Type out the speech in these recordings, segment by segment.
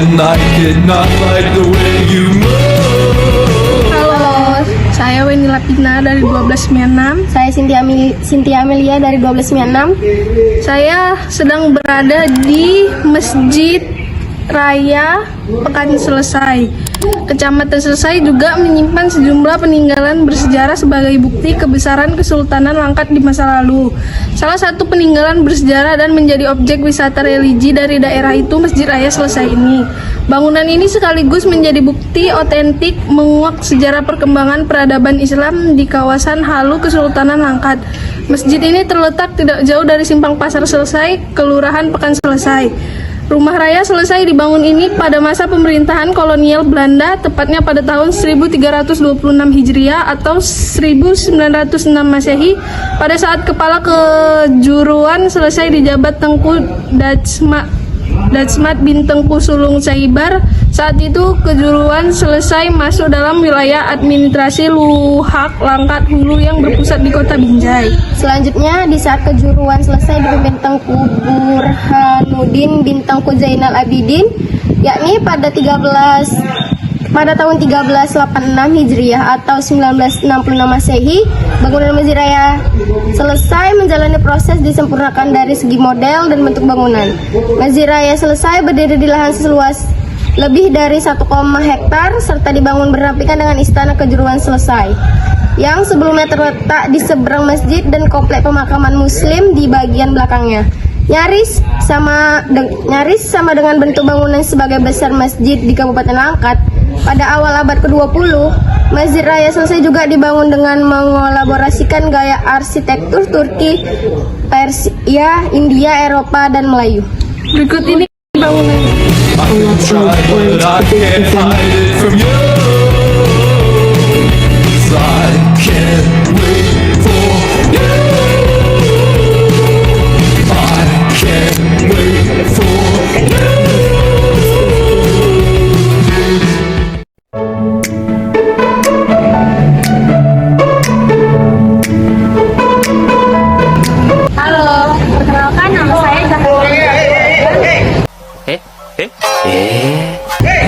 and I cannot like the way you move. Halo, saya Weni Lapina dari 1296. Saya Cynthia Amelia dari 1296. Saya sedang berada di Masjid Raya Pekan Selesai. Kecamatan Selesai juga menyimpan sejumlah peninggalan bersejarah sebagai bukti kebesaran Kesultanan Langkat di masa lalu. Salah satu peninggalan bersejarah dan menjadi objek wisata religi dari daerah itu Masjid Raya Selesai ini. Bangunan ini sekaligus menjadi bukti otentik menguak sejarah perkembangan peradaban Islam di kawasan Halu Kesultanan Langkat. Masjid ini terletak tidak jauh dari Simpang Pasar Selesai, Kelurahan Pekan Selesai. Rumah Raya Selesai dibangun ini pada masa pemerintahan kolonial Belanda, tepatnya pada tahun 1326 Hijriah atau 1906 Masehi, pada saat kepala kejuruan Selesai dijabat Tengku Dachmat bin Tengku Sulung Saibar. Saat itu kejuruan Selesai masuk dalam wilayah administrasi Luhak Langkat Hulu yang berpusat di kota Binjai. Selanjutnya, di saat kejuruan selesai dipimpin Tengku Burhanuddin bin Tengku Zainal Abidin, yakni pada tahun 1386 Hijriah atau 1966 Masehi, bangunan Masjid Raya Selesai menjalani proses disempurnakan dari segi model dan bentuk bangunan. Masjid Raya Selesai berdiri di lahan seluas lebih dari 1, hektar serta dibangun berdampingan dengan Istana Kejuruan Selesai yang sebelumnya terletak di seberang masjid dan komplek pemakaman muslim di bagian belakangnya. Nyaris sama dengan bentuk bangunan sebagai besar masjid di Kabupaten Langkat. Pada awal abad ke-20, Masjid Raya Selesai juga dibangun dengan mengolaborasikan gaya arsitektur Turki, Persia, India, Eropa, dan Melayu. Berikut ini bangunan. I can try but I can't hide it from you. 'Cause I can't wait for you. I can't wait for you. Halo, perkenalkan nama saya Zahra.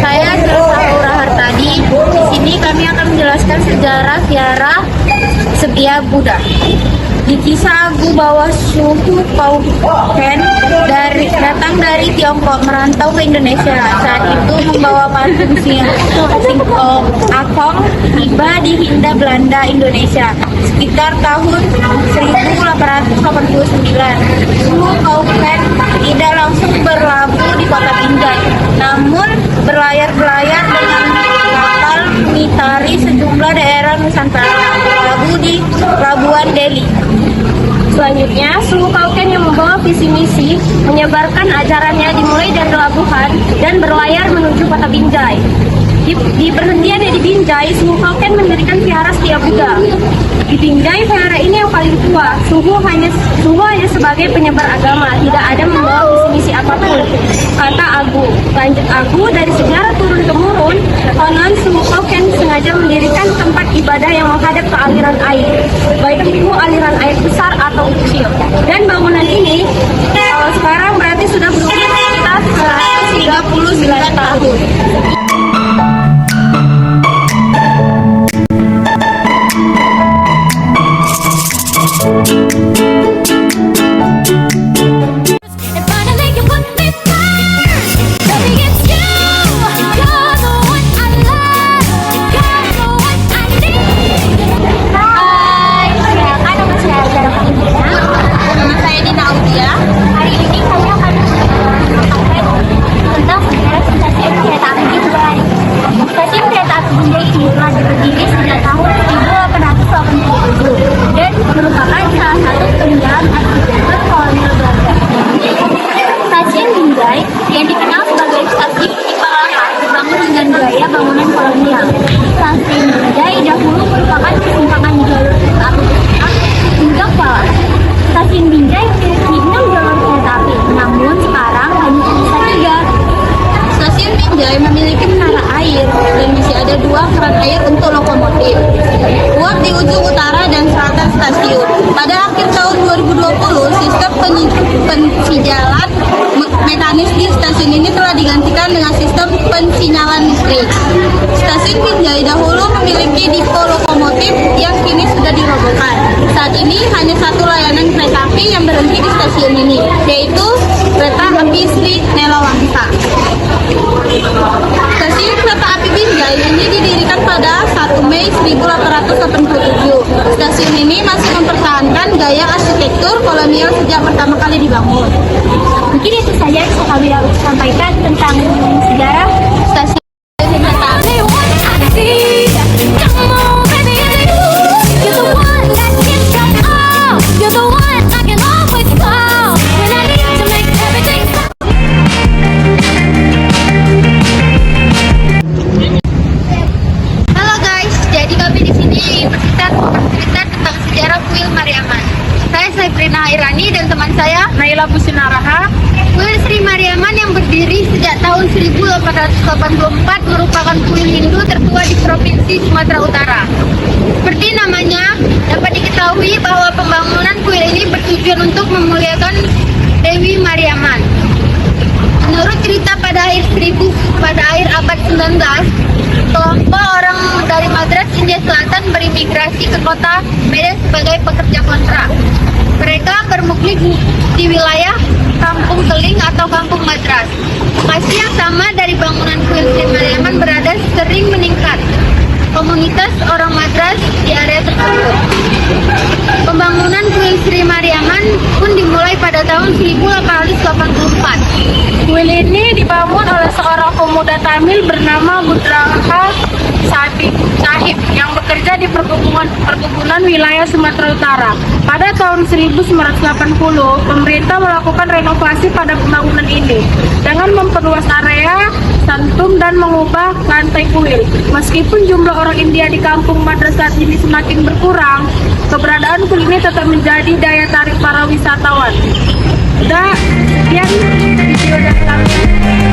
Saya Aura Hartadi. Di sini kami akan menjelaskan sejarah Viara Setia Buddha. Di kisah Agu bahwa suku Pauken datang dari Tiongkok merantau ke Indonesia. Saat itu membawa patung Akong tiba di Hindia Belanda Indonesia sekitar tahun 1889. Suku Pauken tidak langsung berlabuh di kota Binjai, namun berlayar-belayar dengan kapal mengitari sejumlah daerah Nusantara, berlabuh di Pelabuhan Delhi. Selanjutnya, suku Pauken yang membawa visi misi menyebarkan ajarannya dimulai dari pelabuhan dan berlayar menuju kota Binjai. Di perhentiannya di Binjai, suku Pauken mendirikan vihara Setia Buddha. Di Binjai, vihara ini yang paling tua. Suku hanya sebagai penyebar agama, tidak ada membawa visi misi apapun, kata Agu. Lanjut Agu, dari sejarah turun-temurun, konon suku Pauken sengaja mendirikan tempat ibadah yang menghadap ke aliran air, baik itu aliran air besar atau kecil. Dan bangunan ini sekarang berarti sudah berumur sekitar 139 tahun. Yang dikenal sebagai stasiun Cipalangan dibangun dengan gaya bangunan kolonial. Stasiun Binjai dahulu merupakan persimpangan jalur kereta api hingga Kuala. Stasiun Binjai memiliki 6 jalur kereta api, namun sekarang hanya tersisa 3. Stasiun Binjai memiliki menara air dan masih ada 2 keran air untuk lokomotif. Buat di ujung utara dan selatan stasiun. Pada akhir tahun 2020, sistem pensijalan mekanis di stasiun ini telah digantikan dengan sistem pensinyalan listrik. Stasiun Binjai dahulu memiliki depo lokomotif yang kini sudah dirobohkan. Saat ini hanya satu layanan kereta api yang berhenti di stasiun ini, yaitu kereta api Sri Nelawangsa. Stasiun kereta api Binjai ini didirikan pada 1 Mei 1887. Stasiun ini masih mempertahankan gaya arsitektur kolonial sejak pertama kali dibangun. Mungkin itu saja yang bisa kami sampaikan tentang sejarah stasiun kereta api. Halo guys, jadi kami di sini bercerita tentang sejarah Kuil Mariaman. Saya Sabrina Irani dan teman saya Naila Businaraha. Kuil Sri Mariaman yang berdiri sejak tahun 1884 merupakan kuil Hindu tertua di Provinsi Sumatera Utara. Seperti namanya, dapat diketahui bahwa pembangunan kuil ini bertujuan untuk memuliakan Dewi Mariaman. Menurut cerita pada akhir abad 19, kelompok orang dari Madras, India Selatan berimigrasi ke kota Medan sebagai pekerja kontrak. Mereka bermukim di wilayah Kampung Keling atau Kampung Madras. Lokasi yang sama dari bangunan kuil Sri Mariaman berada sering meningkat. Komunitas orang Madras di area tersebut. Pembangunan kuil Sri Mariaman pun dimulai pada tahun 1884. Kuil ini dibangun oleh seorang pemuda Tamil bernama Budraha Sahib yang bekerja di perkebunan wilayah Sumatera Utara. Pada tahun 1980, pemerintah melakukan renovasi pada pembangunan ini dengan memperluas area santum dan mengubah lantai kuil. Meskipun jumlah orang India di kampung Madras saat ini semakin berkurang, keberadaan kuil ini tetap menjadi daya tarik para wisatawan. Udah, sekian video dari kami.